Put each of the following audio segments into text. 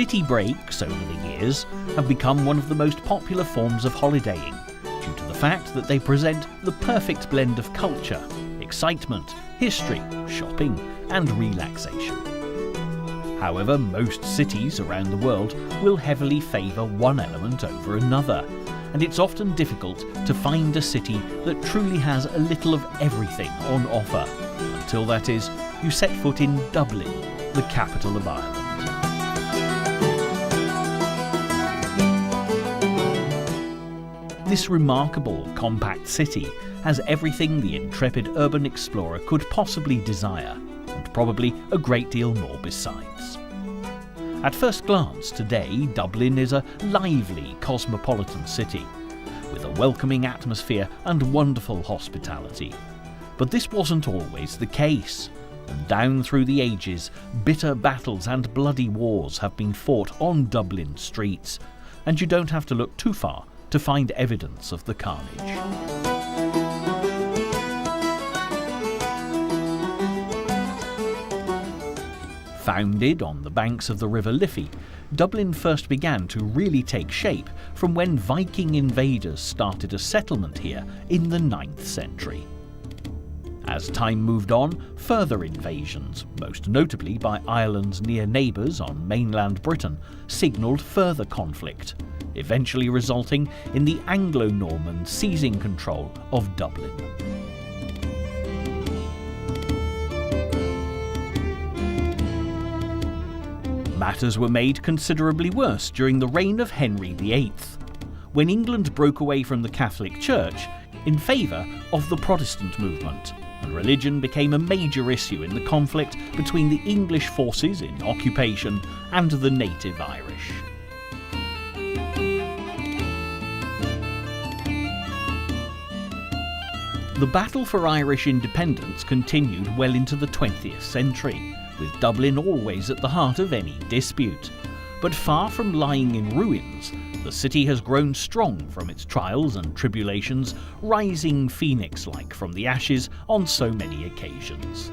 City breaks over the years have become one of the most popular forms of holidaying due to the fact that they present the perfect blend of culture, excitement, history, shopping and relaxation. However, most cities around the world will heavily favour one element over another, and it's often difficult to find a city that truly has a little of everything on offer, until that is, you set foot in Dublin, the capital of Ireland. This remarkable, compact city has everything the intrepid urban explorer could possibly desire, and probably a great deal more besides. At first glance today, Dublin is a lively, cosmopolitan city, with a welcoming atmosphere and wonderful hospitality. But this wasn't always the case, and down through the ages, bitter battles and bloody wars have been fought on Dublin streets, and you don't have to look too far to find evidence of the carnage. Founded on the banks of the River Liffey, Dublin first began to really take shape from when Viking invaders started a settlement here in the 9th century. As time moved on, further invasions, most notably by Ireland's near neighbours on mainland Britain, signalled further conflict, eventually resulting in the Anglo-Norman seizing control of Dublin. Matters were made considerably worse during the reign of Henry VIII, when England broke away from the Catholic Church in favour of the Protestant movement, and religion became a major issue in the conflict between the English forces in occupation and the native Irish. The battle for Irish independence continued well into the 20th century, with Dublin always at the heart of any dispute. But far from lying in ruins, the city has grown strong from its trials and tribulations, rising phoenix-like from the ashes on so many occasions.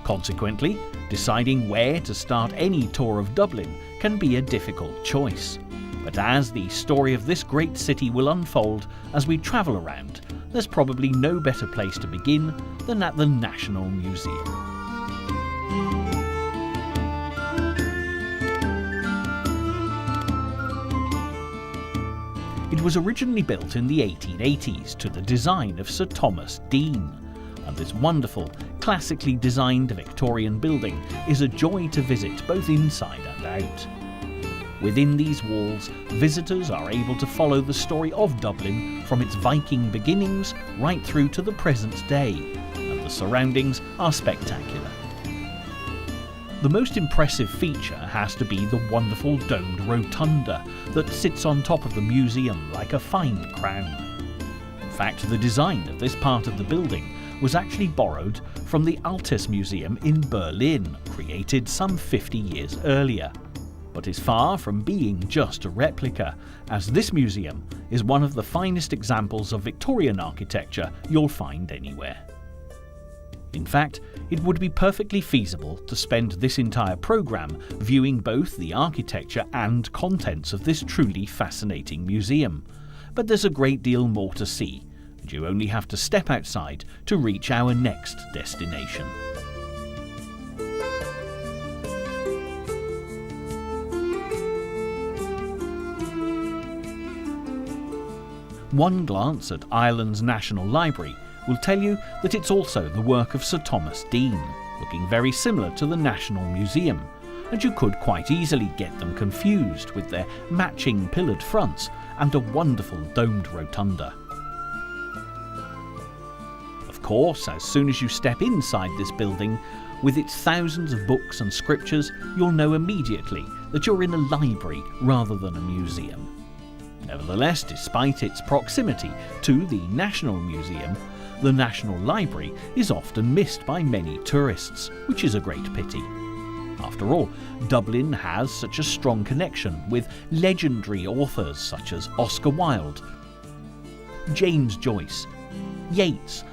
Consequently, deciding where to start any tour of Dublin can be a difficult choice. But as the story of this great city will unfold as we travel around, there's probably no better place to begin than at the National Museum. It was originally built in the 1880s to the design of Sir Thomas Deane, and this wonderful, classically designed Victorian building is a joy to visit both inside and out. Within these walls, visitors are able to follow the story of Dublin from its Viking beginnings right through to the present day, and the surroundings are spectacular. The most impressive feature has to be the wonderful domed rotunda that sits on top of the museum like a fine crown. In fact, the design of this part of the building was actually borrowed from the Altes Museum in Berlin, created some 50 years earlier, but is far from being just a replica, as this museum is one of the finest examples of Victorian architecture you'll find anywhere. In fact, it would be perfectly feasible to spend this entire programme viewing both the architecture and contents of this truly fascinating museum. But there's a great deal more to see, and you only have to step outside to reach our next destination. One glance at Ireland's National Library will tell you that it's also the work of Sir Thomas Deane, looking very similar to the National Museum, and you could quite easily get them confused with their matching pillared fronts and a wonderful domed rotunda. Of course, as soon as you step inside this building, with its thousands of books and scriptures, you'll know immediately that you're in a library rather than a museum. Nevertheless, despite its proximity to the National Museum, the National Library is often missed by many tourists, which is a great pity. After all, Dublin has such a strong connection with legendary authors such as Oscar Wilde, James Joyce, Yeats,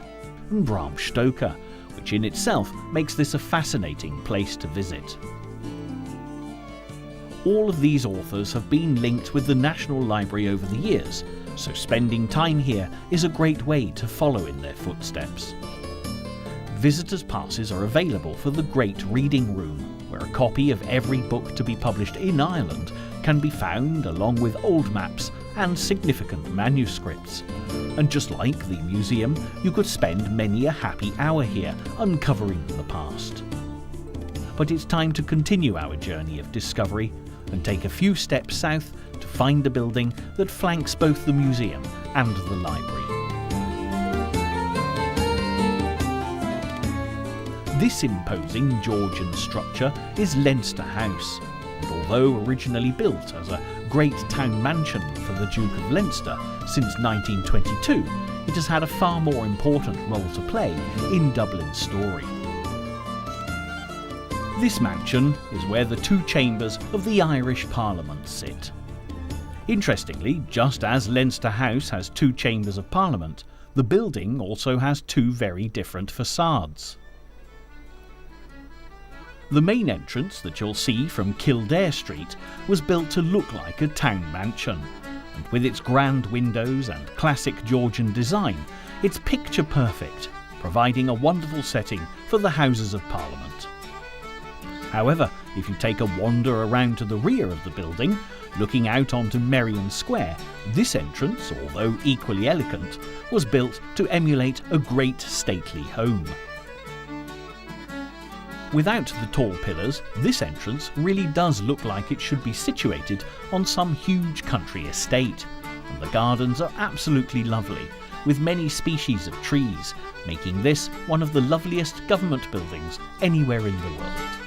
and Bram Stoker, which in itself makes this a fascinating place to visit. All of these authors have been linked with the National Library over the years, so spending time here is a great way to follow in their footsteps. Visitors' passes are available for the Great Reading Room, where a copy of every book to be published in Ireland can be found, along with old maps and significant manuscripts. And just like the museum, you could spend many a happy hour here uncovering the past. But it's time to continue our journey of discovery and take a few steps south to find the building that flanks both the museum and the library. This imposing Georgian structure is Leinster House, and although originally built as a great town mansion for the Duke of Leinster since 1922, it has had a far more important role to play in Dublin's story. This mansion is where the two chambers of the Irish Parliament sit. Interestingly, just as Leinster House has two chambers of Parliament, the building also has two very different facades. The main entrance that you'll see from Kildare Street was built to look like a town mansion, and with its grand windows and classic Georgian design, it's picture perfect, providing a wonderful setting for the Houses of Parliament. However, if you take a wander around to the rear of the building, looking out onto Merrion Square, this entrance, although equally elegant, was built to emulate a great stately home. Without the tall pillars, this entrance really does look like it should be situated on some huge country estate, and the gardens are absolutely lovely, with many species of trees, making this one of the loveliest government buildings anywhere in the world.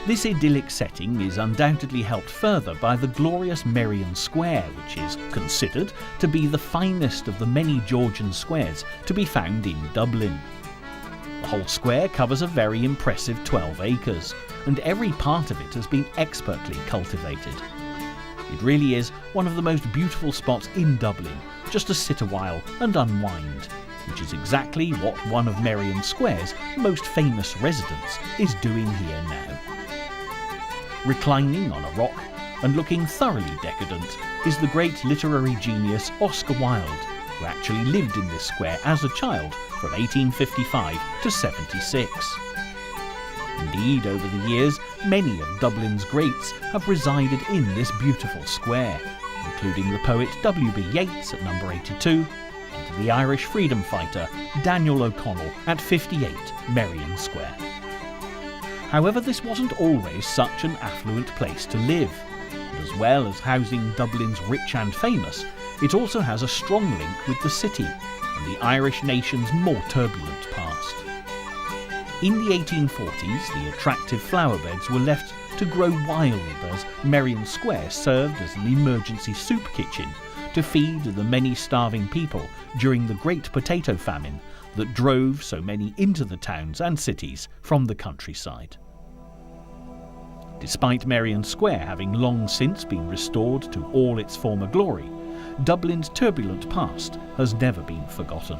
This idyllic setting is undoubtedly helped further by the glorious Merrion Square, which is considered to be the finest of the many Georgian squares to be found in Dublin. The whole square covers a very impressive 12 acres, and every part of it has been expertly cultivated. It really is one of the most beautiful spots in Dublin, just to sit a while and unwind, which is exactly what one of Merrion Square's most famous residents is doing here now. Reclining on a rock and looking thoroughly decadent is the great literary genius Oscar Wilde, who actually lived in this square as a child from 1855 to 76. Indeed, over the years, many of Dublin's greats have resided in this beautiful square, including the poet W.B. Yeats at number 82 and the Irish freedom fighter Daniel O'Connell at 58 Merrion Square. However, this wasn't always such an affluent place to live, and as well as housing Dublin's rich and famous, it also has a strong link with the city and the Irish nation's more turbulent past. In the 1840s, the attractive flower beds were left to grow wild as Merrion Square served as an emergency soup kitchen to feed the many starving people during the Great Potato Famine that drove so many into the towns and cities from the countryside. Despite Merrion Square having long since been restored to all its former glory, Dublin's turbulent past has never been forgotten.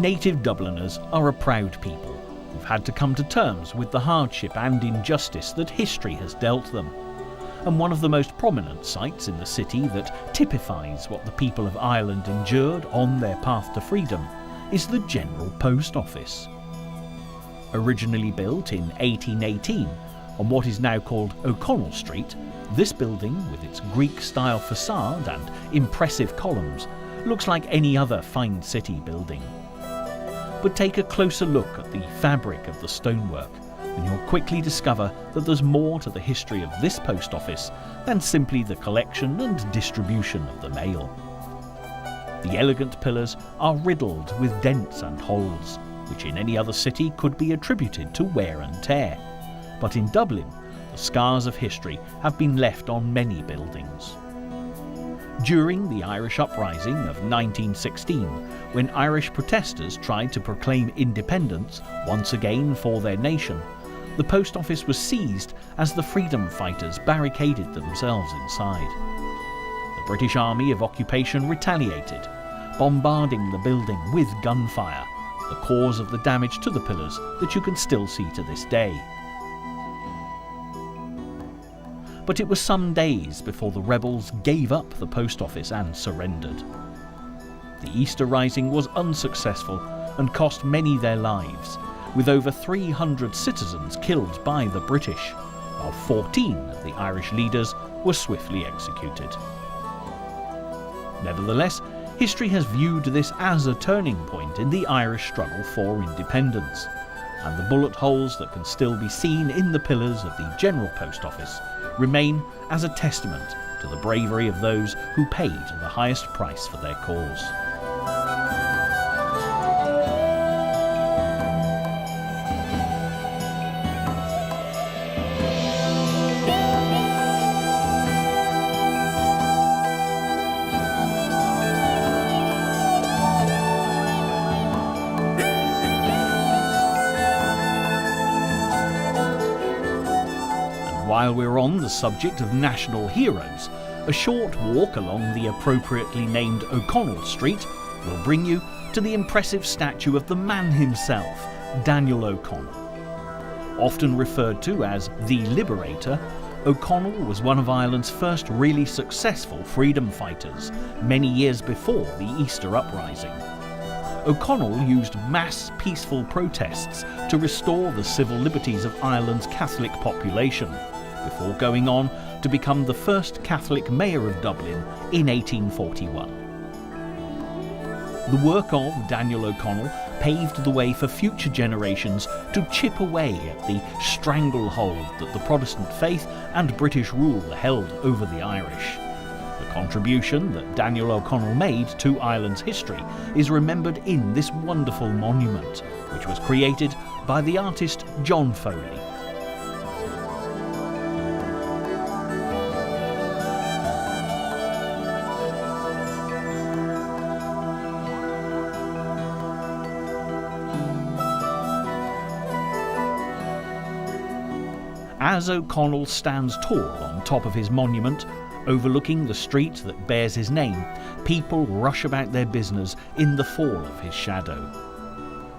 Native Dubliners are a proud people who've had to come to terms with the hardship and injustice that history has dealt them. And one of the most prominent sites in the city that typifies what the people of Ireland endured on their path to freedom is the General Post Office. Originally built in 1818 on what is now called O'Connell Street, this building, with its Greek-style facade and impressive columns, looks like any other fine city building. But take a closer look at the fabric of the stonework, and you'll quickly discover that there's more to the history of this post office than simply the collection and distribution of the mail. The elegant pillars are riddled with dents and holes, which in any other city could be attributed to wear and tear. But in Dublin, the scars of history have been left on many buildings. During the Irish Uprising of 1916, when Irish protesters tried to proclaim independence once again for their nation, the post office was seized as the freedom fighters barricaded themselves inside. British Army of Occupation retaliated, bombarding the building with gunfire, the cause of the damage to the pillars that you can still see to this day. But it was some days before the rebels gave up the post office and surrendered. The Easter Rising was unsuccessful and cost many their lives, with over 300 citizens killed by the British, while 14 of the Irish leaders were swiftly executed. Nevertheless, history has viewed this as a turning point in the Irish struggle for independence, and the bullet holes that can still be seen in the pillars of the General Post Office remain as a testament to the bravery of those who paid the highest price for their cause. While we're on the subject of national heroes, a short walk along the appropriately named O'Connell Street will bring you to the impressive statue of the man himself, Daniel O'Connell. Often referred to as the Liberator, O'Connell was one of Ireland's first really successful freedom fighters, many years before the Easter Uprising. O'Connell used mass peaceful protests to restore the civil liberties of Ireland's Catholic population, before going on to become the first Catholic mayor of Dublin in 1841. The work of Daniel O'Connell paved the way for future generations to chip away at the stranglehold that the Protestant faith and British rule held over the Irish. The contribution that Daniel O'Connell made to Ireland's history is remembered in this wonderful monument, which was created by the artist John Foley. As O'Connell stands tall on top of his monument, overlooking the street that bears his name, people rush about their business in the fall of his shadow.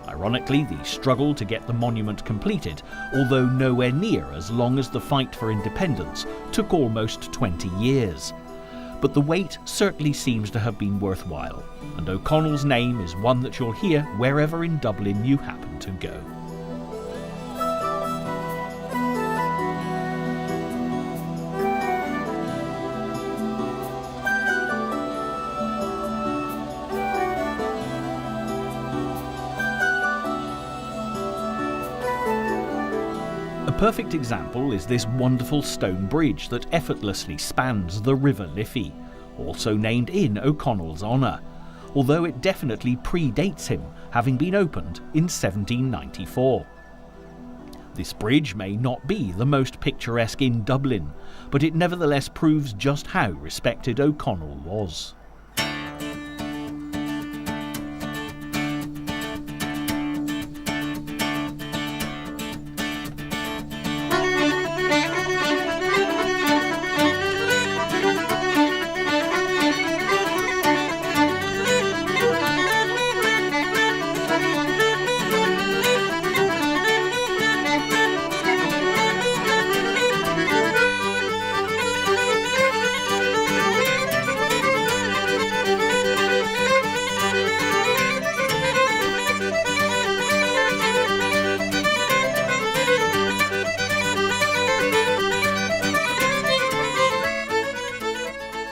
Ironically, the struggle to get the monument completed, although nowhere near as long as the fight for independence, took almost 20 years. But the wait certainly seems to have been worthwhile, and O'Connell's name is one that you'll hear wherever in Dublin you happen to go. A perfect example is this wonderful stone bridge that effortlessly spans the River Liffey, also named in O'Connell's honour, although it definitely predates him, having been opened in 1794. This bridge may not be the most picturesque in Dublin, but it nevertheless proves just how respected O'Connell was.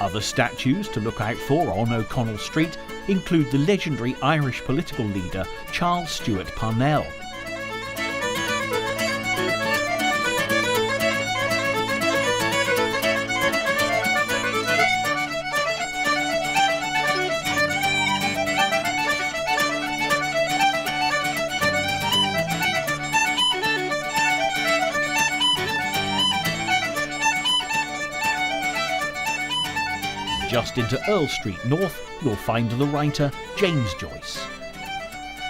Other statues to look out for on O'Connell Street include the legendary Irish political leader Charles Stewart Parnell. Just into Earl Street North, you'll find the writer James Joyce.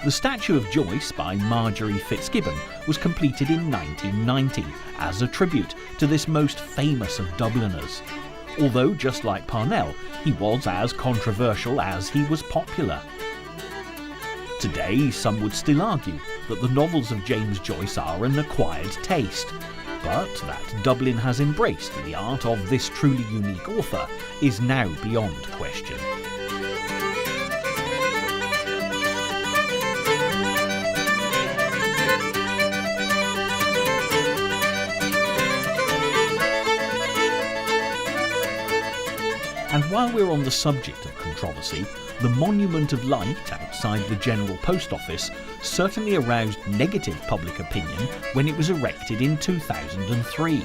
The statue of Joyce by Marjorie Fitzgibbon was completed in 1990 as a tribute to this most famous of Dubliners. although just like Parnell, he was as controversial as he was popular. Today, some would still argue that the novels of James Joyce are an acquired taste, but that Dublin has embraced the art of this truly unique author is now beyond question. And while we're on the subject of controversy, the Monument of Light outside the General Post Office certainly aroused negative public opinion when it was erected in 2003.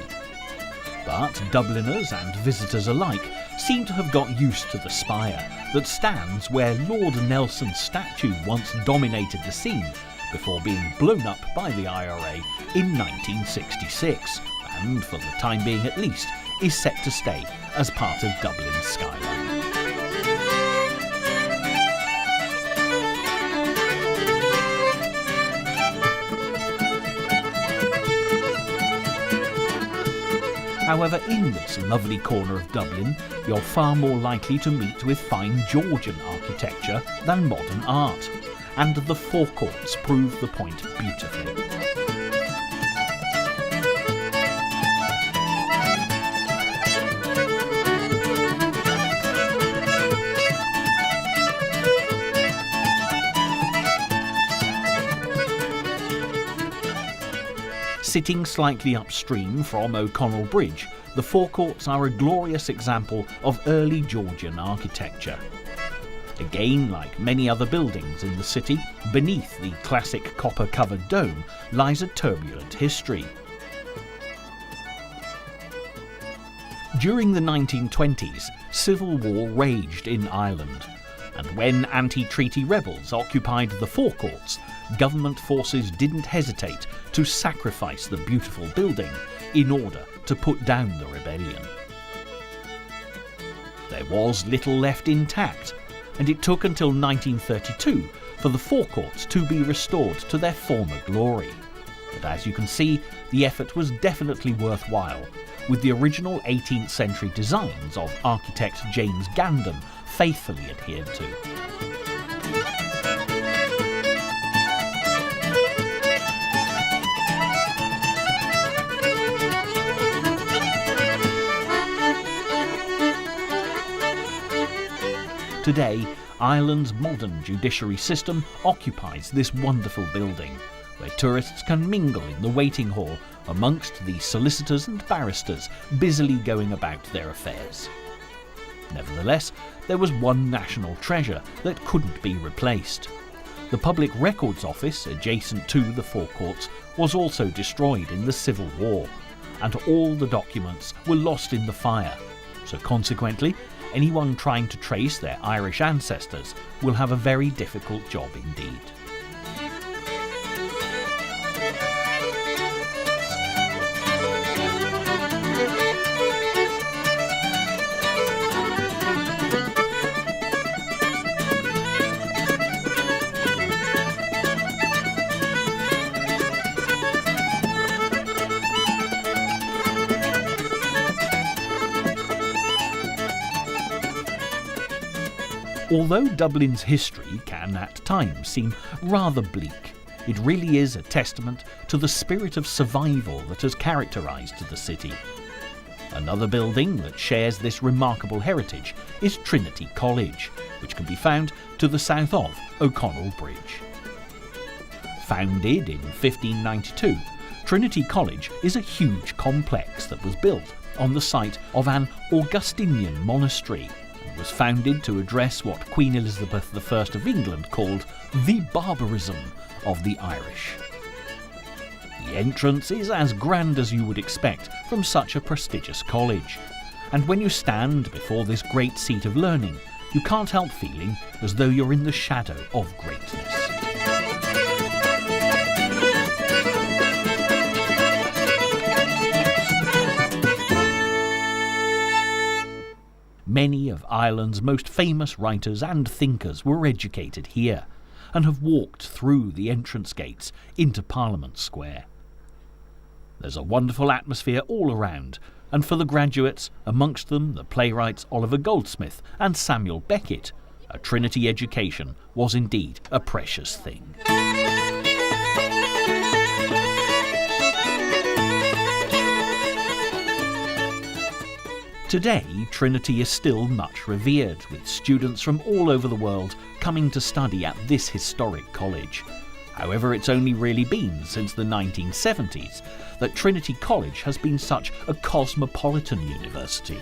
But Dubliners and visitors alike seem to have got used to the spire that stands where Lord Nelson's statue once dominated the scene before being blown up by the IRA in 1966, and for the time being at least, is set to stay as part of Dublin's skyline. However, in this lovely corner of Dublin, you're far more likely to meet with fine Georgian architecture than modern art, and the forecourts prove the point beautifully. Sitting slightly upstream from O'Connell Bridge, the forecourts are a glorious example of early Georgian architecture. Again, like many other buildings in the city, beneath the classic copper-covered dome lies a turbulent history. During the 1920s, civil war raged in Ireland, and when anti-treaty rebels occupied the forecourts, government forces didn't hesitate to sacrifice the beautiful building in order to put down the rebellion. There was little left intact, and it took until 1932 for the forecourts to be restored to their former glory. But as you can see, the effort was definitely worthwhile, with the original 18th century designs of architect James Gandon faithfully adhered to. Today, Ireland's modern judiciary system occupies this wonderful building, where tourists can mingle in the waiting hall amongst the solicitors and barristers busily going about their affairs. Nevertheless, there was one national treasure that couldn't be replaced. The Public Records Office, adjacent to the forecourts, was also destroyed in the Civil War, and all the documents were lost in the fire, so consequently, anyone trying to trace their Irish ancestors will have a very difficult job indeed. Although Dublin's history can at times seem rather bleak, it really is a testament to the spirit of survival that has characterised the city. Another building that shares this remarkable heritage is Trinity College, which can be found to the south of O'Connell Bridge. Founded in 1592, Trinity College is a huge complex that was built on the site of an Augustinian monastery, was founded to address what Queen Elizabeth I of England called the barbarism of the Irish. The entrance is as grand as you would expect from such a prestigious college, and when you stand before this great seat of learning, you can't help feeling as though you're in the shadow of greatness. Many of Ireland's most famous writers and thinkers were educated here, and have walked through the entrance gates into Parliament Square. There's a wonderful atmosphere all around, And for the graduates, amongst them the playwrights Oliver Goldsmith and Samuel Beckett, a Trinity education was indeed a precious thing. Today, Trinity is still much revered, with students from all over the world coming to study at this historic college. However, it's only really been since the 1970s that Trinity College has been such a cosmopolitan university.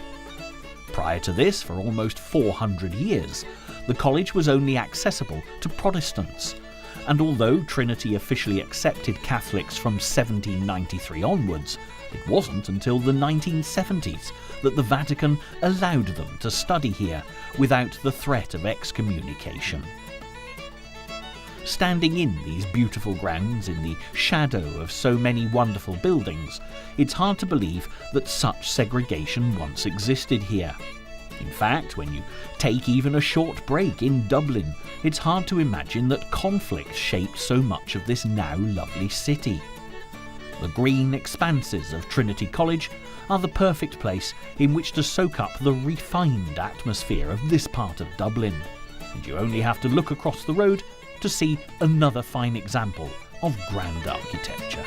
Prior to this, for almost 400 years, the college was only accessible to Protestants. And although Trinity officially accepted Catholics from 1793 onwards, it wasn't until the 1970s that the Vatican allowed them to study here without the threat of excommunication. Standing in these beautiful grounds in the shadow of so many wonderful buildings, it's hard to believe that such segregation once existed here. In fact, when you take even a short break in Dublin, it's hard to imagine that conflict shaped so much of this now lovely city. The green expanses of Trinity College are the perfect place in which to soak up the refined atmosphere of this part of Dublin, and you only have to look across the road to see another fine example of grand architecture.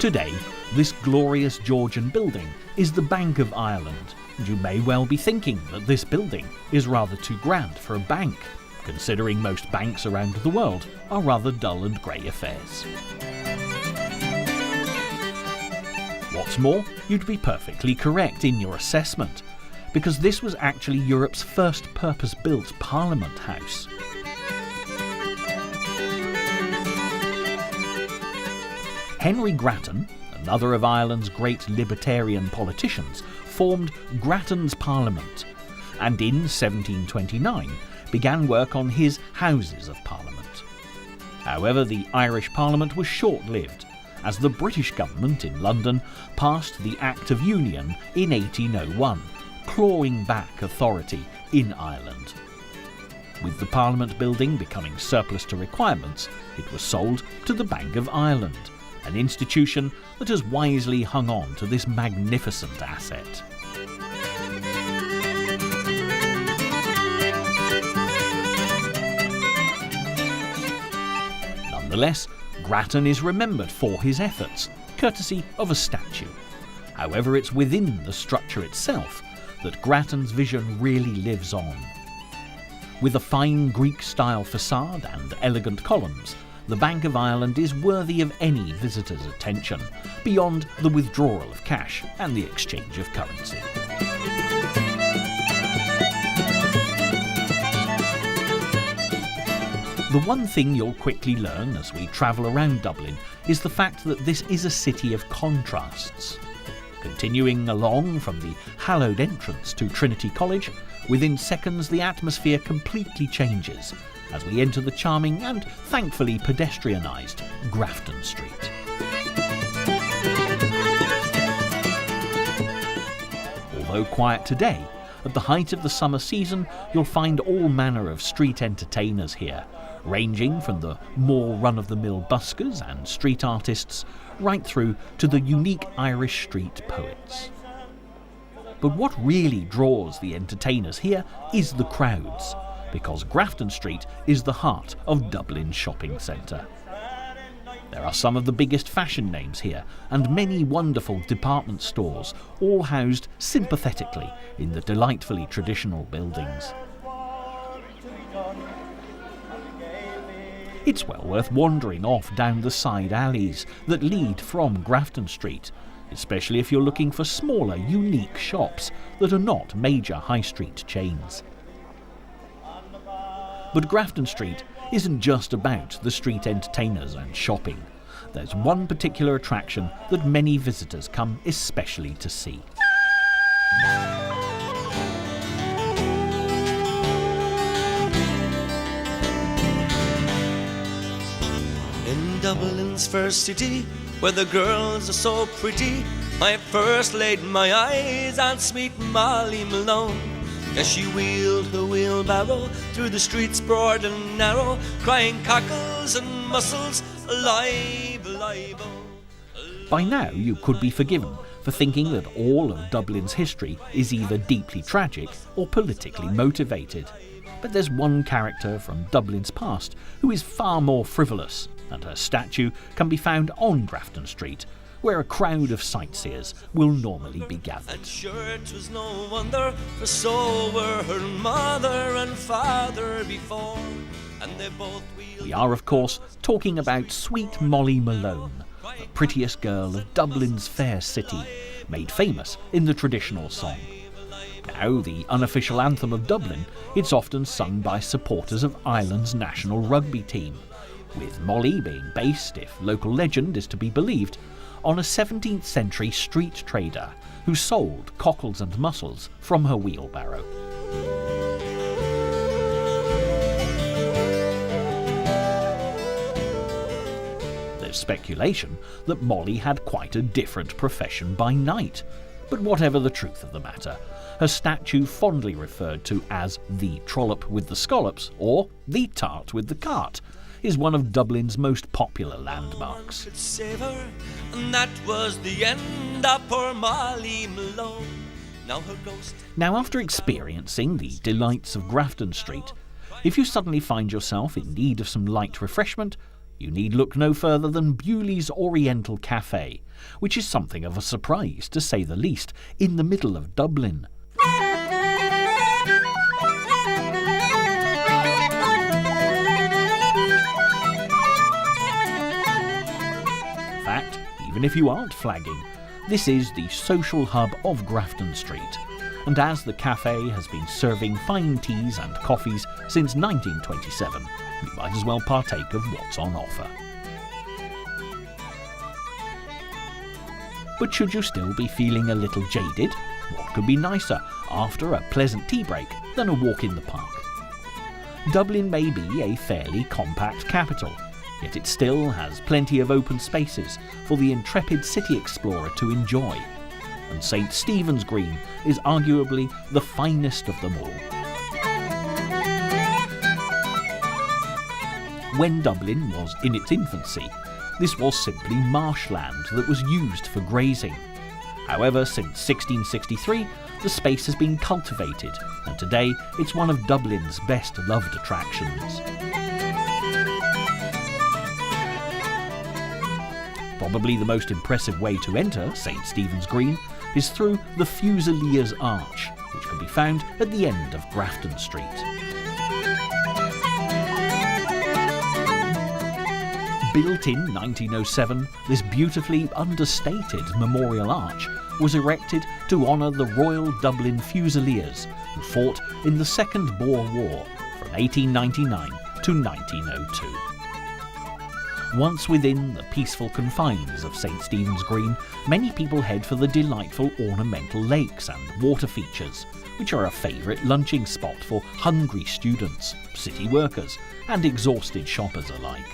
Today, this glorious Georgian building is the Bank of Ireland, and you may well be thinking that this building is rather too grand for a bank, considering most banks around the world are rather dull and grey affairs. What's more, you'd be perfectly correct in your assessment, because this was actually Europe's first purpose-built Parliament House. Henry Grattan, another of Ireland's great libertarian politicians, formed Grattan's Parliament, and in 1729 began work on his Houses of Parliament. However, the Irish Parliament was short-lived, as the British government in London passed the Act of Union in 1801, clawing back authority in Ireland. With the Parliament building becoming surplus to requirements, it was sold to the Bank of Ireland, an institution that has wisely hung on to this magnificent asset. Nonetheless, Grattan is remembered for his efforts, courtesy of a statue. However, it's within the structure itself that Grattan's vision really lives on. With a fine Greek-style facade and elegant columns, the Bank of Ireland is worthy of any visitor's attention, beyond the withdrawal of cash and the exchange of currency. The one thing you'll quickly learn as we travel around Dublin is the fact that this is a city of contrasts. Continuing along from the hallowed entrance to Trinity College, within seconds the atmosphere completely changes as we enter the charming and thankfully pedestrianised Grafton Street. Although quiet today, at the height of the summer season you'll find all manner of street entertainers here, ranging from the more run-of-the-mill buskers and street artists right through to the unique Irish street poets. But what really draws the entertainers here is the crowds, because Grafton Street is the heart of Dublin's shopping centre. There are some of the biggest fashion names here, and many wonderful department stores, all housed sympathetically in the delightfully traditional buildings. It's well worth wandering off down the side alleys that lead from Grafton Street, especially if you're looking for smaller, unique shops that are not major high street chains. But Grafton Street isn't just about the street entertainers and shopping. There's one particular attraction that many visitors come especially to see. In Dublin's first city, where the girls are so pretty, I first laid my eyes on sweet Molly Malone. As she wheeled her wheelbarrow through the streets broad and narrow, crying cockles and mussels, alive, alive, oh. By now you could be forgiven for thinking that all of Dublin's history is either deeply tragic or politically motivated. But there's one character from Dublin's past who is far more frivolous, and her statue can be found on Grafton Street, where a crowd of sightseers will normally be gathered. And sure it was no wonder, for so were her mother and father before, and they both wheeled. We are, of course, talking about sweet Molly Malone, the prettiest girl of Dublin's fair city, made famous in the traditional song. Now, the unofficial anthem of Dublin, it's often sung by supporters of Ireland's national rugby team, with Molly being based, if local legend is to be believed, on a 17th century street trader who sold cockles and mussels from her wheelbarrow. There's speculation that Molly had quite a different profession by night, but whatever the truth of the matter, her statue, fondly referred to as the trollop with the scallops or the tart with the cart, is one of Dublin's most popular landmarks. Could save her, and that was the end of poor Molly Malone. Now her ghost. Now, after experiencing the delights of Grafton Street, if you suddenly find yourself in need of some light refreshment, you need look no further than Bewley's Oriental Cafe, which is something of a surprise, to say the least, in the middle of Dublin. In fact, even if you aren't flagging, this is the social hub of Grafton Street, and as the cafe has been serving fine teas and coffees since 1927, you might as well partake of what's on offer. But should you still be feeling a little jaded, what could be nicer after a pleasant tea break than a walk in the park? Dublin may be a fairly compact capital, yet it still has plenty of open spaces for the intrepid city explorer to enjoy, and St. Stephen's Green is arguably the finest of them all. When Dublin was in its infancy, this was simply marshland that was used for grazing. However, since 1663, the space has been cultivated, and today it's one of Dublin's best loved attractions. Probably the most impressive way to enter St. Stephen's Green is through the Fusiliers Arch, which can be found at the end of Grafton Street. Built in 1907, this beautifully understated memorial arch was erected to honour the Royal Dublin Fusiliers, who fought in the Second Boer War from 1899 to 1902. Once within the peaceful confines of St. Stephen's Green, many people head for the delightful ornamental lakes and water features, which are a favourite lunching spot for hungry students, city workers and exhausted shoppers alike.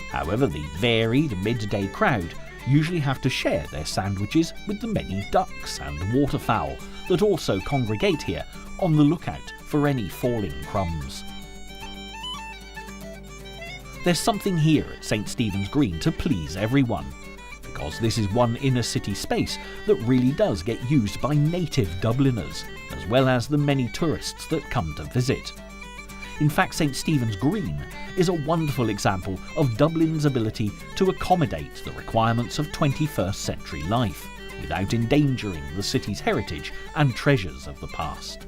However, the varied midday crowd usually have to share their sandwiches with the many ducks and waterfowl that also congregate here, on the lookout for any falling crumbs. There's something here at St. Stephen's Green to please everyone, because this is one inner city space that really does get used by native Dubliners, as well as the many tourists that come to visit. In fact, St. Stephen's Green is a wonderful example of Dublin's ability to accommodate the requirements of 21st century life, without endangering the city's heritage and treasures of the past.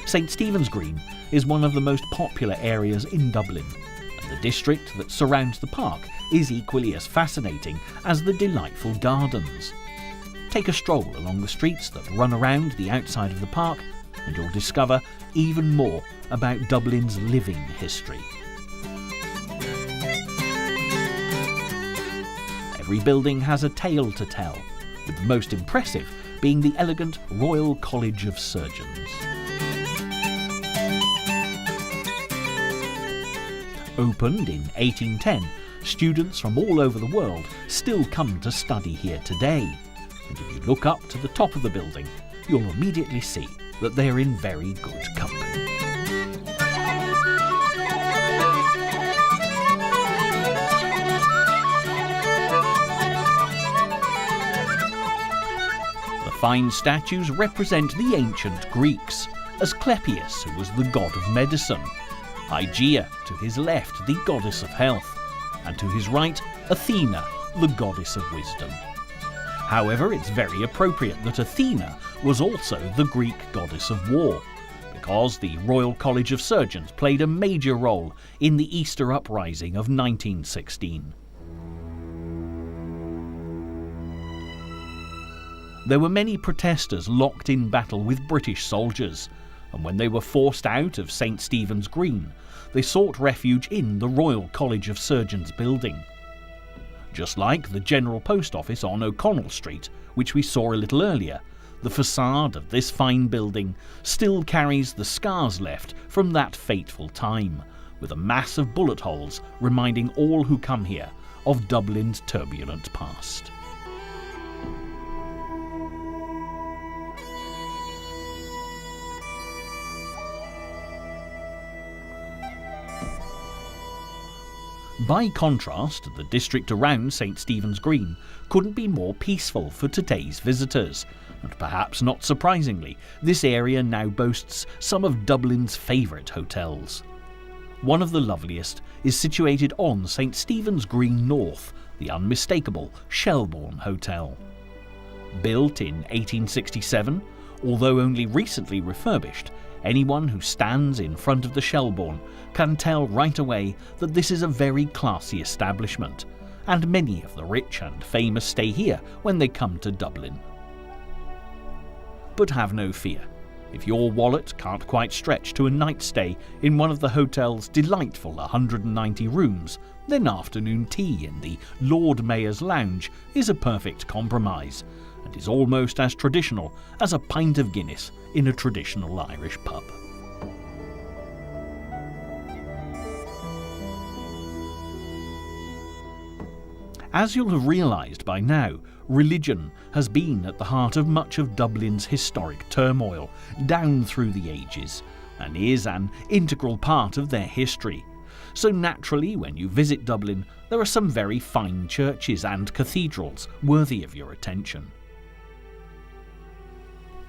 St. Stephen's Green is one of the most popular areas in Dublin, and the district that surrounds the park is equally as fascinating as the delightful gardens. Take a stroll along the streets that run around the outside of the park, and you'll discover even more about Dublin's living history. Every building has a tale to tell, with the most impressive being the elegant Royal College of Surgeons. Opened in 1810, students from all over the world still come to study here today. And if you look up to the top of the building, you'll immediately see that they're in very good company. The fine statues represent the ancient Greeks, Asclepius, who was the god of medicine, Hygeia, to his left, the goddess of health, and to his right, Athena, the goddess of wisdom. However, it's very appropriate that Athena was also the Greek goddess of war, because the Royal College of Surgeons played a major role in the Easter Uprising of 1916. There were many protesters locked in battle with British soldiers, and when they were forced out of St. Stephen's Green, they sought refuge in the Royal College of Surgeons building. Just like the General Post Office on O'Connell Street, which we saw a little earlier, the facade of this fine building still carries the scars left from that fateful time, with a mass of bullet holes reminding all who come here of Dublin's turbulent past. By contrast, the district around St. Stephen's Green couldn't be more peaceful for today's visitors, and perhaps not surprisingly, this area now boasts some of Dublin's favourite hotels. One of the loveliest is situated on St. Stephen's Green North, the unmistakable Shelbourne Hotel. Built in 1867, although only recently refurbished, anyone who stands in front of the Shelbourne can tell right away that this is a very classy establishment, and many of the rich and famous stay here when they come to Dublin. But have no fear. If your wallet can't quite stretch to a night stay in one of the hotel's delightful 190 rooms, then afternoon tea in the Lord Mayor's Lounge is a perfect compromise, and is almost as traditional as a pint of Guinness in a traditional Irish pub. As you'll have realised by now, religion has been at the heart of much of Dublin's historic turmoil down through the ages, and is an integral part of their history. So naturally, when you visit Dublin, there are some very fine churches and cathedrals worthy of your attention.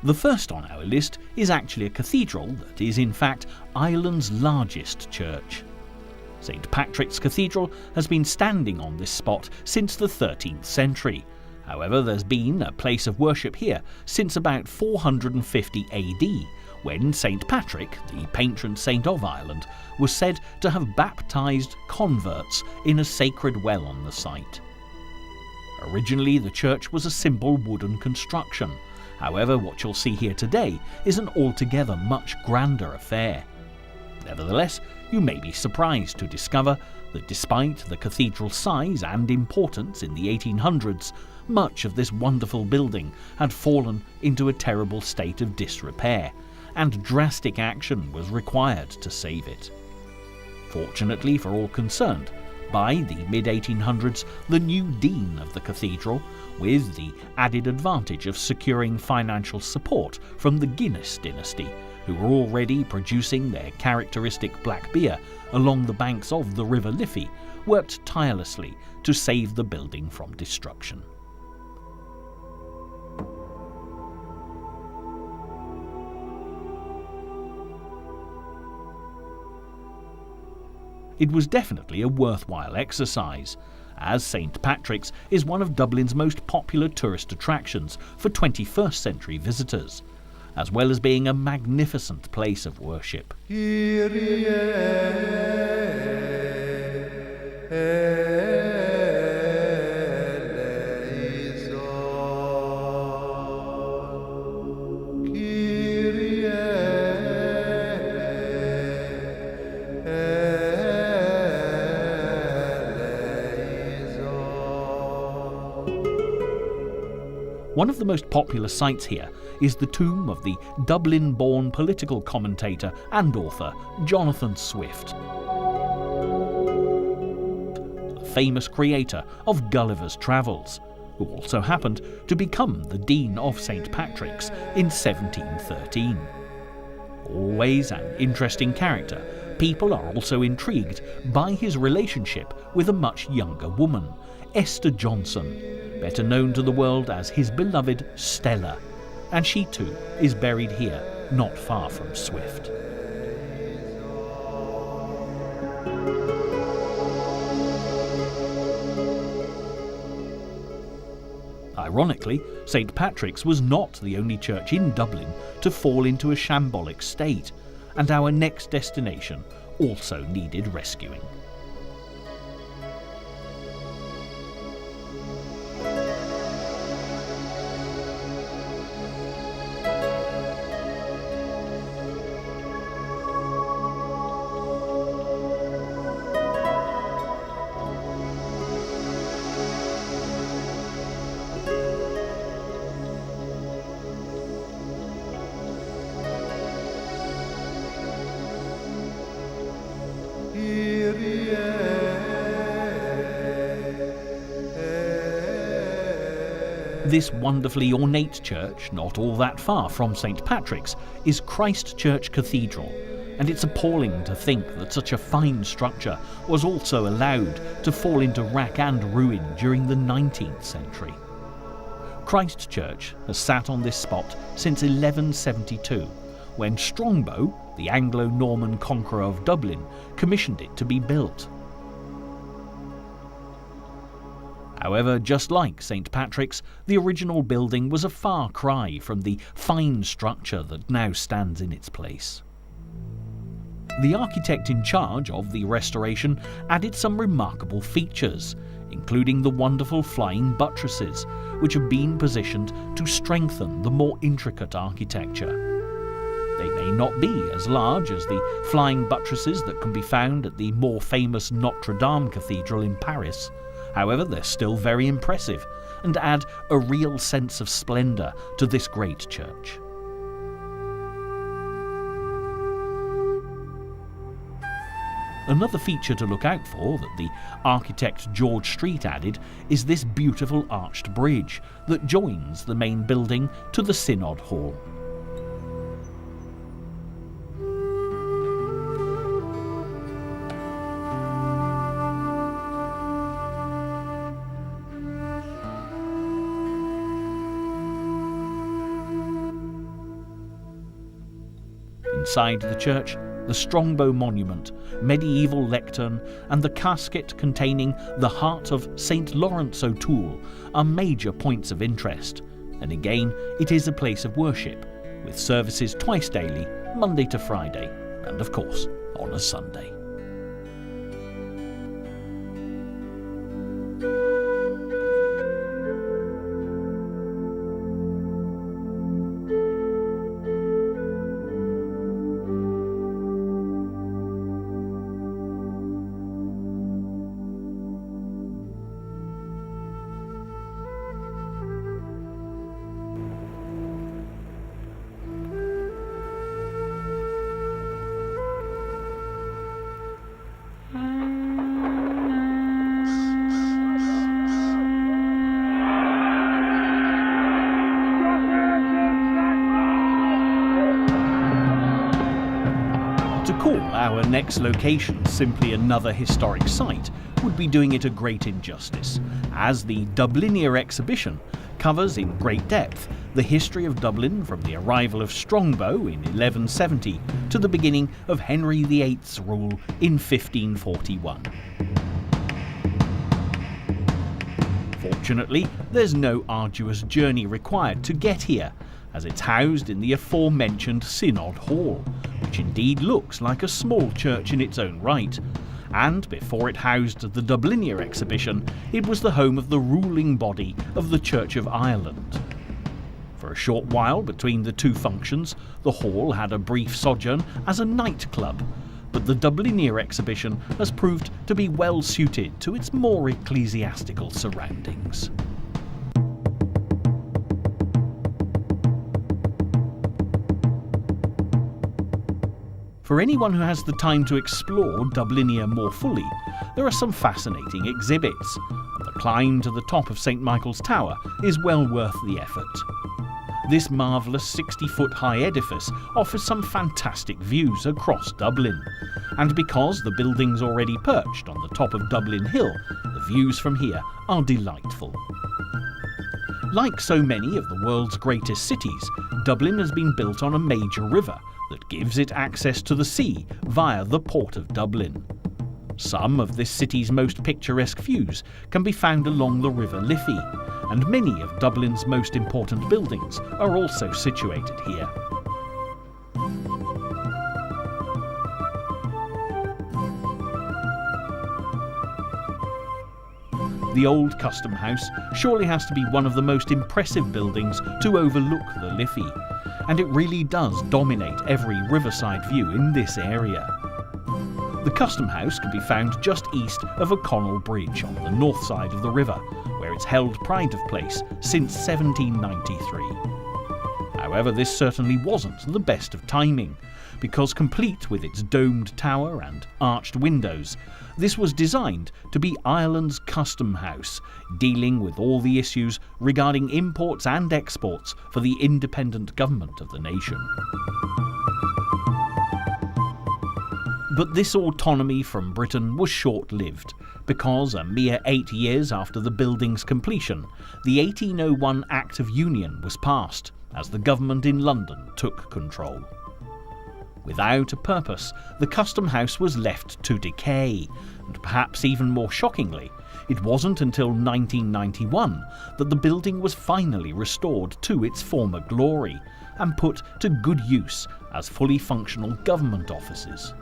The first on our list is actually a cathedral that is in fact Ireland's largest church. St. Patrick's Cathedral has been standing on this spot since the 13th century. However, there's been a place of worship here since about 450 AD, when St. Patrick, the patron saint of Ireland, was said to have baptised converts in a sacred well on the site. Originally, the church was a simple wooden construction. However, what you'll see here today is an altogether much grander affair. Nevertheless, you may be surprised to discover that despite the cathedral's size and importance in the 1800s, much of this wonderful building had fallen into a terrible state of disrepair, and drastic action was required to save it. Fortunately for all concerned, by the mid-1800s, the new dean of the cathedral, with the added advantage of securing financial support from the Guinness dynasty, who were already producing their characteristic black beer along the banks of the River Liffey, worked tirelessly to save the building from destruction. It was definitely a worthwhile exercise, as St. Patrick's is one of Dublin's most popular tourist attractions for 21st century visitors, as well as being a magnificent place of worship. One of the most popular sites here is the tomb of the Dublin-born political commentator and author Jonathan Swift. famous creator of Gulliver's Travels, who also happened to become the Dean of St. Patrick's in 1713. Always an interesting character, people are also intrigued by his relationship with a much younger woman, Esther Johnson, better known to the world as his beloved Stella, and she too is buried here, not far from Swift. Ironically, St. Patrick's was not the only church in Dublin to fall into a shambolic state, and our next destination also needed rescuing. This wonderfully ornate church, not all that far from St. Patrick's, is Christ Church Cathedral, and it's appalling to think that such a fine structure was also allowed to fall into wreck and ruin during the 19th century. Christ Church has sat on this spot since 1172, when Strongbow, the Anglo-Norman conqueror of Dublin, commissioned it to be built. However, just like St. Patrick's, the original building was a far cry from the fine structure that now stands in its place. The architect in charge of the restoration added some remarkable features, including the wonderful flying buttresses, which have been positioned to strengthen the more intricate architecture. They may not be as large as the flying buttresses that can be found at the more famous Notre Dame Cathedral in Paris. However, they're still very impressive and add a real sense of splendour to this great church. Another feature to look out for that the architect George Street added is this beautiful arched bridge that joins the main building to the Synod Hall. Inside the church, the Strongbow monument, medieval lectern, and the casket containing the heart of St. Lawrence O'Toole are major points of interest, and again it is a place of worship, with services twice daily, Monday to Friday, and of course on a Sunday. To call our next location simply another historic site would be doing it a great injustice, as the Dublinia exhibition covers in great depth the history of Dublin from the arrival of Strongbow in 1170 to the beginning of Henry VIII's rule in 1541. Fortunately, there's no arduous journey required to get here, as it's housed in the aforementioned Synod Hall, which indeed looks like a small church in its own right. And before it housed the Dublinia exhibition, it was the home of the ruling body of the Church of Ireland. For a short while between the two functions, the hall had a brief sojourn as a nightclub, but the Dublinia exhibition has proved to be well suited to its more ecclesiastical surroundings. For anyone who has the time to explore Dublinia more fully, there are some fascinating exhibits, and the climb to the top of St Michael's Tower is well worth the effort. This marvellous 60-foot high edifice offers some fantastic views across Dublin, and because the building's already perched on the top of Dublin Hill, the views from here are delightful. Like so many of the world's greatest cities, Dublin has been built on a major river that gives it access to the sea via the Port of Dublin. Some of this city's most picturesque views can be found along the River Liffey, and many of Dublin's most important buildings are also situated here. The old Custom House surely has to be one of the most impressive buildings to overlook the Liffey, and it really does dominate every riverside view in this area. The Custom House can be found just east of O'Connell Bridge on the north side of the river, where it's held pride of place since 1793. However, this certainly wasn't the best of timing, because complete with its domed tower and arched windows, this was designed to be Ireland's custom house, dealing with all the issues regarding imports and exports for the independent government of the nation. But this autonomy from Britain was short-lived, because a mere 8 years after the building's completion, the 1801 Act of Union was passed, as the government in London took control. Without a purpose, the Custom House was left to decay, and perhaps even more shockingly, it wasn't until 1991 that the building was finally restored to its former glory, and put to good use as fully functional government offices.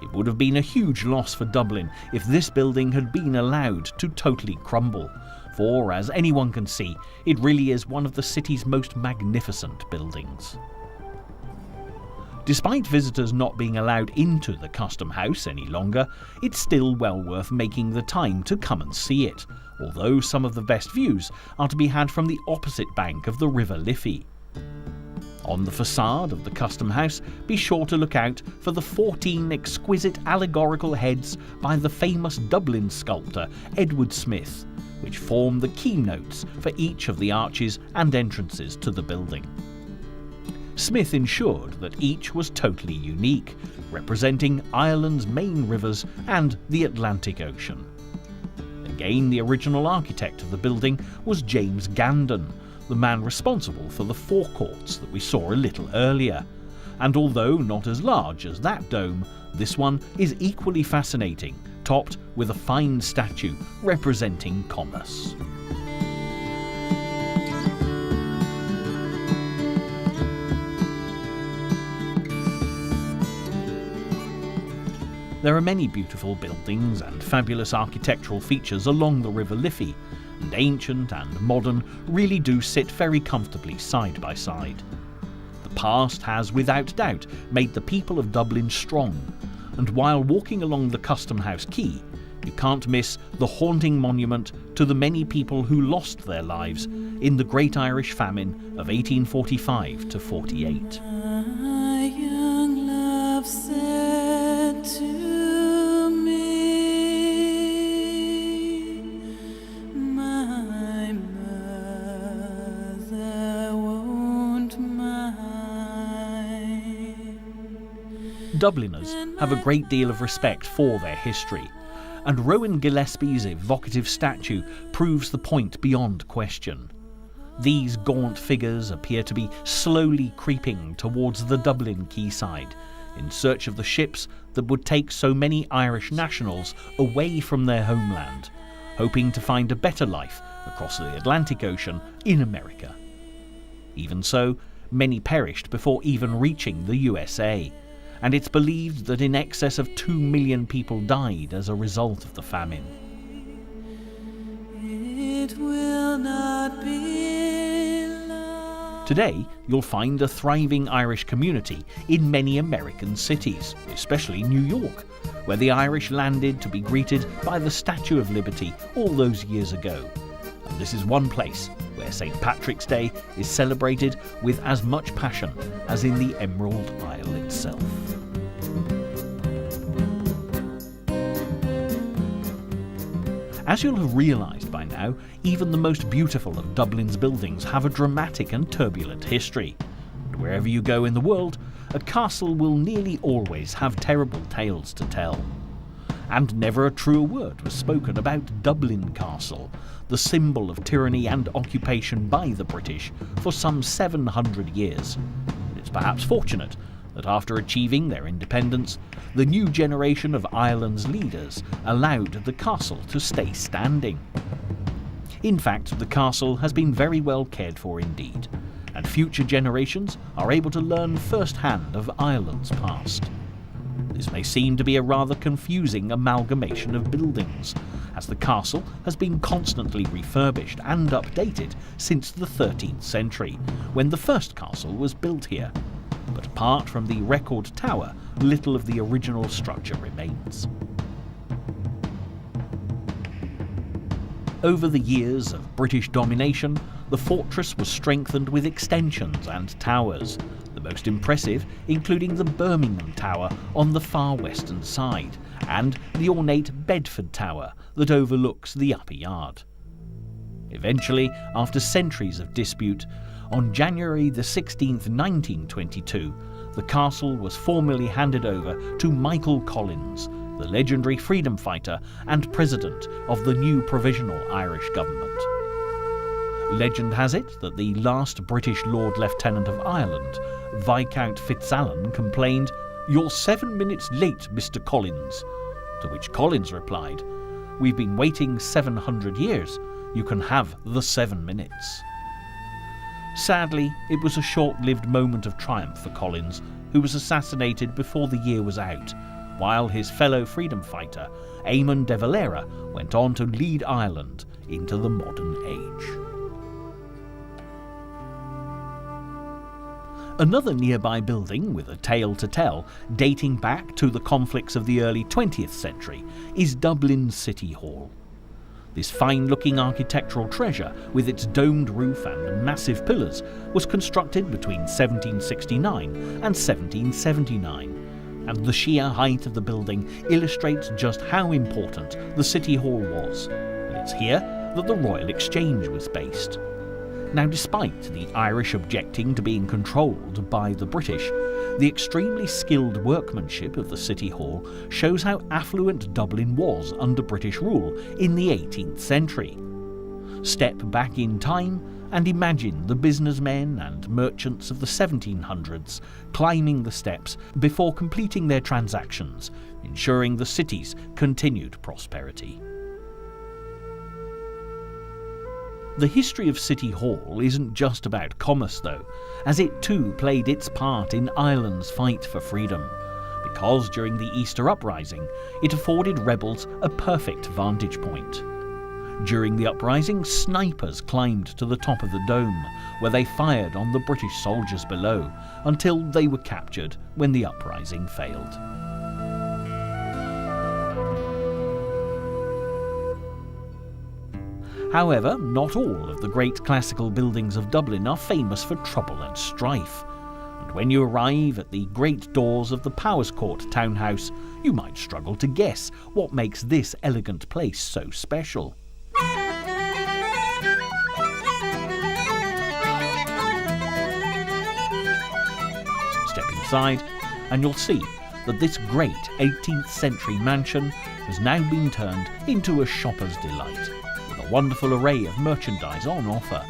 It would have been a huge loss for Dublin if this building had been allowed to totally crumble, for as anyone can see, it really is one of the city's most magnificent buildings. Despite visitors not being allowed into the Custom House any longer, it's still well worth making the time to come and see it, although some of the best views are to be had from the opposite bank of the River Liffey. On the facade of the Custom House, be sure to look out for the 14 exquisite allegorical heads by the famous Dublin sculptor Edward Smith, which form the keynotes for each of the arches and entrances to the building. Smith ensured that each was totally unique, representing Ireland's main rivers and the Atlantic Ocean. Again, the original architect of the building was James Gandon, the man responsible for the forecourts that we saw a little earlier. And although not as large as that dome, this one is equally fascinating, topped with a fine statue representing commerce. There are many beautiful buildings and fabulous architectural features along the River Liffey, and ancient and modern really do sit very comfortably side by side. The past has without doubt made the people of Dublin strong, and while walking along the Custom House Quay, you can't miss the haunting monument to the many people who lost their lives in the Great Irish Famine of 1845 to 48. My young love said to Dubliners have a great deal of respect for their history, and Rowan Gillespie's evocative statue proves the point beyond question. These gaunt figures appear to be slowly creeping towards the Dublin quayside, in search of the ships that would take so many Irish nationals away from their homeland, hoping to find a better life across the Atlantic Ocean in America. Even so, many perished before even reaching the USA, and it's believed that in excess of 2 million people died as a result of the famine. It will not be long. Today, you'll find a thriving Irish community in many American cities, especially New York, where the Irish landed to be greeted by the Statue of Liberty all those years ago. And this is one place where St. Patrick's Day is celebrated with as much passion as in the Emerald Isle itself. As you'll have realised by now, even the most beautiful of Dublin's buildings have a dramatic and turbulent history. And wherever you go in the world, a castle will nearly always have terrible tales to tell. And never a truer word was spoken about Dublin Castle, the symbol of tyranny and occupation by the British for some 700 years. It's perhaps fortunate that after achieving their independence, the new generation of Ireland's leaders allowed the castle to stay standing. In fact, the castle has been very well cared for indeed, and future generations are able to learn firsthand of Ireland's past. This may seem to be a rather confusing amalgamation of buildings, as the castle has been constantly refurbished and updated since the 13th century, when the first castle was built here. But apart from the record tower, little of the original structure remains. Over the years of British domination, the fortress was strengthened with extensions and towers, the most impressive including the Birmingham Tower on the far western side, and the ornate Bedford Tower that overlooks the upper yard. Eventually, after centuries of dispute, on January the 16th, 1922, the castle was formally handed over to Michael Collins, the legendary freedom fighter and president of the new Provisional Irish Government. Legend has it that the last British Lord Lieutenant of Ireland, Viscount Fitzalan, complained, "You're 7 minutes late, Mr. Collins," to which Collins replied, "We've been waiting 700 years. You can have the 7 minutes." Sadly, it was a short-lived moment of triumph for Collins, who was assassinated before the year was out, while his fellow freedom fighter, Eamon de Valera, went on to lead Ireland into the modern age. Another nearby building with a tale to tell, dating back to the conflicts of the early 20th century, is Dublin City Hall. This fine-looking architectural treasure, with its domed roof and massive pillars, was constructed between 1769 and 1779, and the sheer height of the building illustrates just how important the City Hall was. And it's here that the Royal Exchange was based. Now, despite the Irish objecting to being controlled by the British, the extremely skilled workmanship of the City Hall shows how affluent Dublin was under British rule in the 18th century. Step back in time and imagine the businessmen and merchants of the 1700s climbing the steps before completing their transactions, ensuring the city's continued prosperity. The history of City Hall isn't just about commerce though, as it too played its part in Ireland's fight for freedom, because during the Easter Uprising it afforded rebels a perfect vantage point. During the uprising, snipers climbed to the top of the dome, where they fired on the British soldiers below, until they were captured when the uprising failed. However, not all of the great classical buildings of Dublin are famous for trouble and strife. And when you arrive at the great doors of the Powerscourt townhouse, you might struggle to guess what makes this elegant place so special. Step inside, and you'll see that this great 18th century mansion has now been turned into a shopper's delight, a wonderful array of merchandise on offer,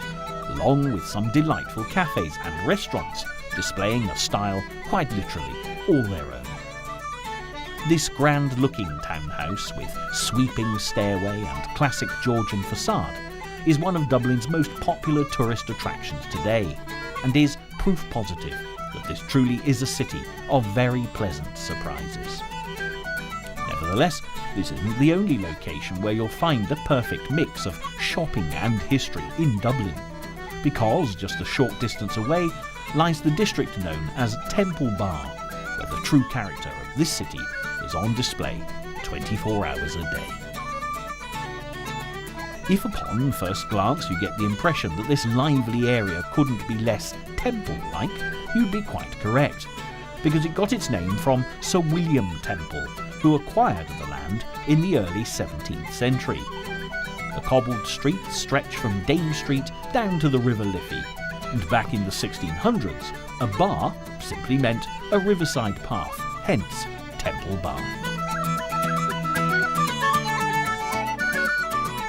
along with some delightful cafes and restaurants displaying a style quite literally all their own. This grand-looking townhouse with sweeping stairway and classic Georgian facade is one of Dublin's most popular tourist attractions today, and is proof positive that this truly is a city of very pleasant surprises. Nevertheless, this isn't the only location where you'll find the perfect mix of shopping and history in Dublin, because just a short distance away lies the district known as Temple Bar, where the true character of this city is on display 24 hours a day. If upon first glance you get the impression that this lively area couldn't be less temple-like, you'd be quite correct, because it got its name from Sir William Temple, who acquired the land in the early 17th century. The cobbled streets stretch from Dame Street down to the River Liffey, and back in the 1600s, a bar simply meant a riverside path, hence Temple Bar.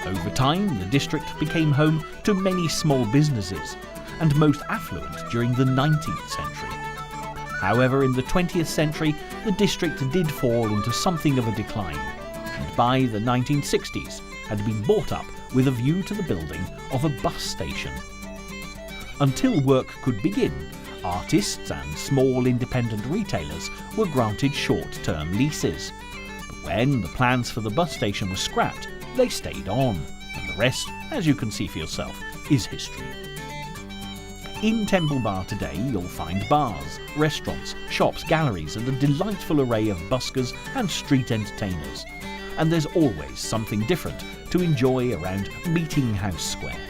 Over time, the district became home to many small businesses, and most affluent during the 19th century. However, in the 20th century, the district did fall into something of a decline, and by the 1960s had been bought up with a view to the building of a bus station. Until work could begin, artists and small independent retailers were granted short-term leases. But when the plans for the bus station were scrapped, they stayed on, and the rest, as you can see for yourself, is history. In Temple Bar today, you'll find bars, restaurants, shops, galleries, and a delightful array of buskers and street entertainers. And there's always something different to enjoy around Meeting House Square.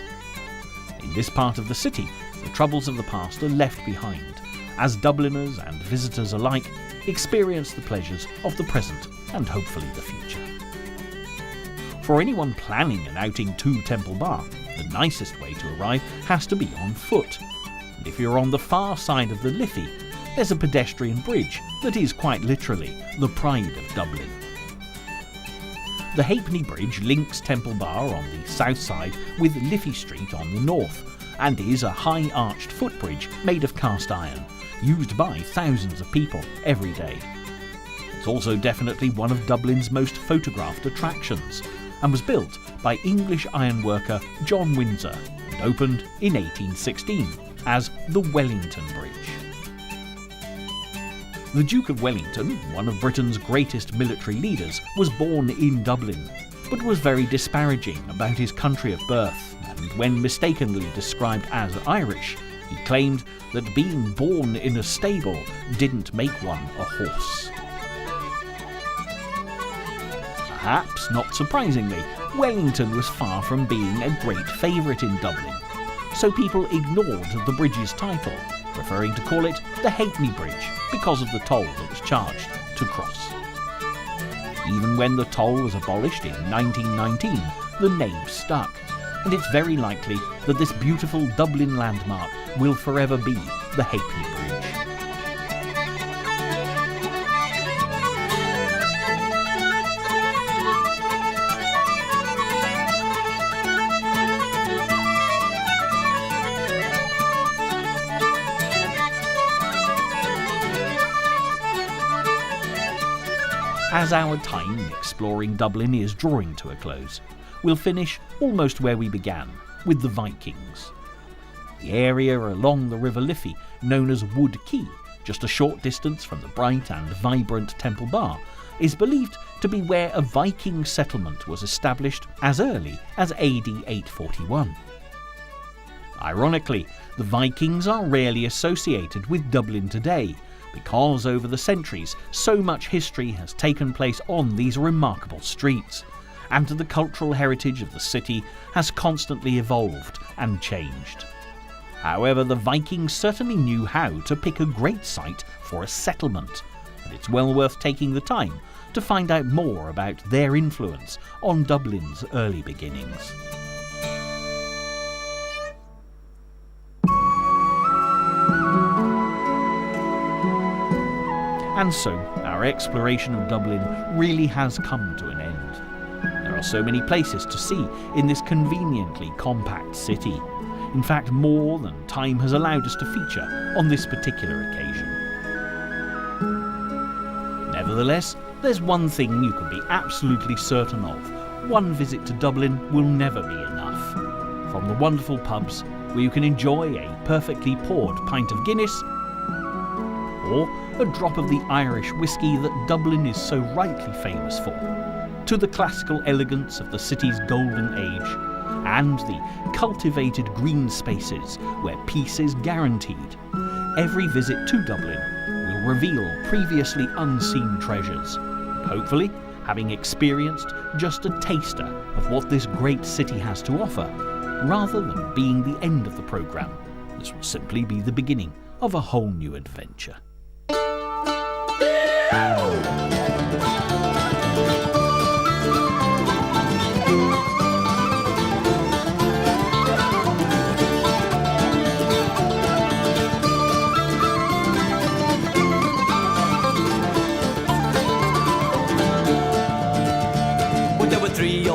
In this part of the city, the troubles of the past are left behind, as Dubliners and visitors alike experience the pleasures of the present and hopefully the future. For anyone planning an outing to Temple Bar, the nicest way to arrive has to be on foot. And if you're on the far side of the Liffey, there's a pedestrian bridge that is quite literally the pride of Dublin. The Halfpenny Bridge links Temple Bar on the south side with Liffey Street on the north, and is a high arched footbridge made of cast iron, used by thousands of people every day. It's also definitely one of Dublin's most photographed attractions, and was built by English ironworker John Windsor and opened in 1816 as the Wellington Bridge. The Duke of Wellington, one of Britain's greatest military leaders, was born in Dublin, but was very disparaging about his country of birth, and when mistakenly described as Irish, he claimed that being born in a stable didn't make one a horse. Perhaps not surprisingly, Wellington was far from being a great favourite in Dublin, so people ignored the bridge's title, preferring to call it the Halfpenny Bridge because of the toll that was charged to cross. Even when the toll was abolished in 1919, the name stuck, and it's very likely that this beautiful Dublin landmark will forever be the Halfpenny Bridge. As our time exploring Dublin is drawing to a close, we'll finish almost where we began, with the Vikings. The area along the River Liffey, known as Wood Quay, just a short distance from the bright and vibrant Temple Bar, is believed to be where a Viking settlement was established as early as AD 841. Ironically, the Vikings are rarely associated with Dublin today, because over the centuries so much history has taken place on these remarkable streets, and the cultural heritage of the city has constantly evolved and changed. However, the Vikings certainly knew how to pick a great site for a settlement, and it's well worth taking the time to find out more about their influence on Dublin's early beginnings. And so, our exploration of Dublin really has come to an end. There are so many places to see in this conveniently compact city. In fact, more than time has allowed us to feature on this particular occasion. Nevertheless, there's one thing you can be absolutely certain of. One visit to Dublin will never be enough. From the wonderful pubs where you can enjoy a perfectly poured pint of Guinness, or a drop of the Irish whiskey that Dublin is so rightly famous for, to the classical elegance of the city's golden age, and the cultivated green spaces where peace is guaranteed, every visit to Dublin will reveal previously unseen treasures, and hopefully, having experienced just a taster of what this great city has to offer, rather than being the end of the programme, this will simply be the beginning of a whole new adventure.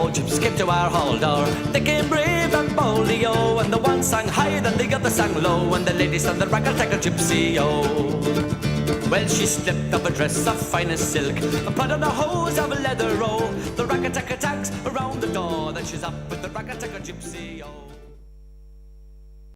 old gyps came to our hall door. They came brave and boldly, oh, and the one sang high, then the other sang low, and the ladies sang the ragga-tagga gypsy, oh. Well, she slipped up a dress of finest silk and put on a hose of leather, oh. The ragga-tagga tags around the door, then she's up with the ragga-tagga gypsy, oh.